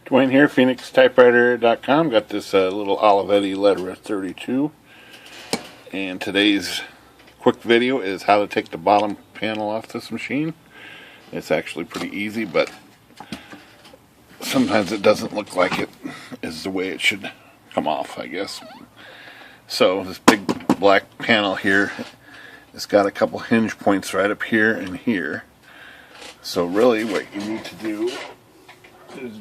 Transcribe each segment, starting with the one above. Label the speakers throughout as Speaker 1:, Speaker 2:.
Speaker 1: Dwayne here, PhoenixTypewriter.com. Got this little Olivetti Lettera 32. And today's quick video is how to take the bottom panel off this machine. It's actually pretty easy, but sometimes it doesn't look like it is the way it should come off, I guess. So this big black panel here, it's got a couple hinge points right up here and here. So really what you need to do is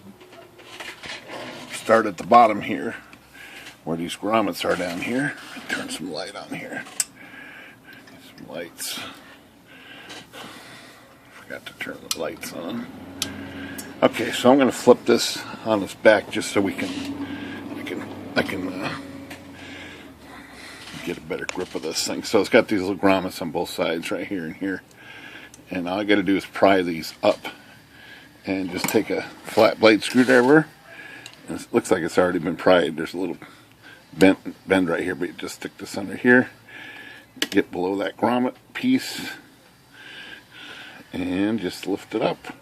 Speaker 1: start at the bottom here where these grommets are down here. Turn some light on here. Get some lights. Forgot to turn the lights on. Okay, so I'm going to flip this on its back just so I can get a better grip of this thing. So it's got these little grommets on both sides right here and here. And all I got to do is pry these up and just take a flat blade screwdriver. And it looks like it's already been pried. There's a little bend right here, but you just stick this under here, get below that grommet piece, and just lift it up.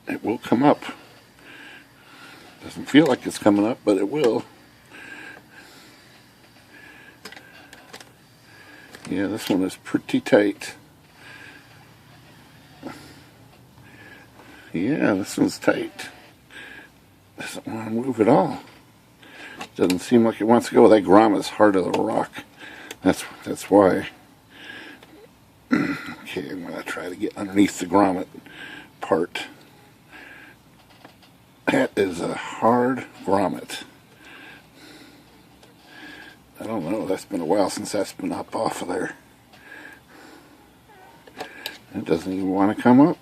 Speaker 1: It will come up. Doesn't feel like it's coming up, but it will. Yeah, this one is pretty tight. Yeah, this one's tight. Doesn't want to move at all. Doesn't seem like it wants to go. That grommet's hard as a rock. That's why. Okay, I'm going to try to get underneath the grommet part. That is a hard grommet. I don't know. That's been a while since that's been up off of there. It doesn't even want to come up.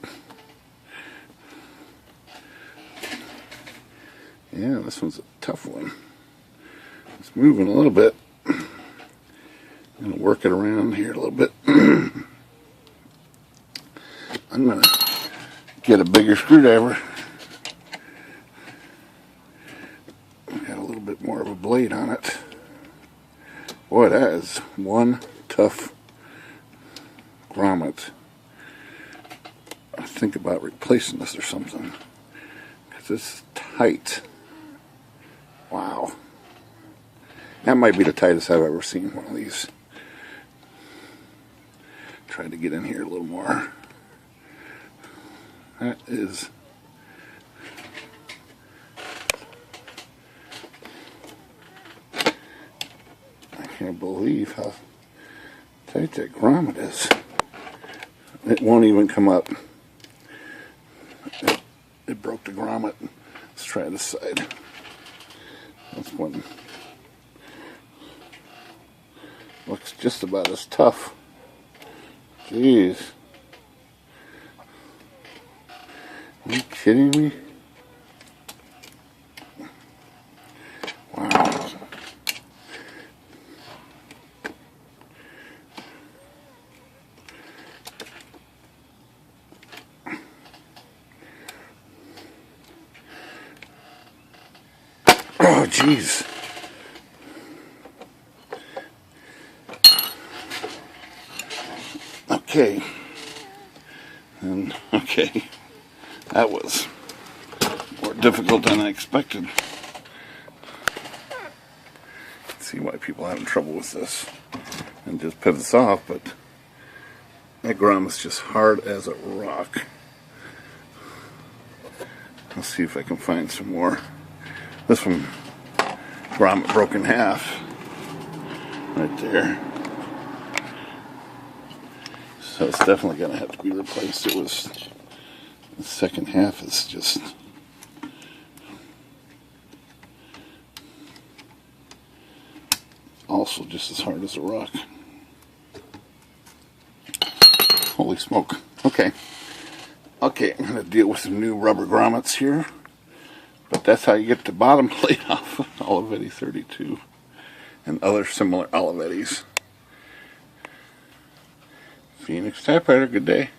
Speaker 1: Yeah, this one's a tough one. It's moving a little bit. I'm going to work it around here a little bit. I'm going to get a bigger screwdriver. Got a little bit more of a blade on it. Boy, that is one tough grommet. I think about replacing this or something, because it's tight. Wow. That might be the tightest I've ever seen one of these. Try to get in here a little more. That is... I can't believe how tight that grommet is. It won't even come up. It broke the grommet. Let's try this side. That's one. Looks just about as tough. Jeez. Are you kidding me? Wow. Oh, jeez. Okay. And, okay. That was more difficult than I expected. See why people are having trouble with this. And just pivots off, but that grommet's just hard as a rock. Let's see if I can find some more. This one, grommet broke in half. Right there. So it's definitely going to have to be replaced. It was, the second half is just... also just as hard as a rock. Holy smoke. Okay. Okay, I'm going to deal with some new rubber grommets here. But that's how you get the bottom plate off Olivetti 32 and other similar Olivettis. Phoenix Typewriter, good day.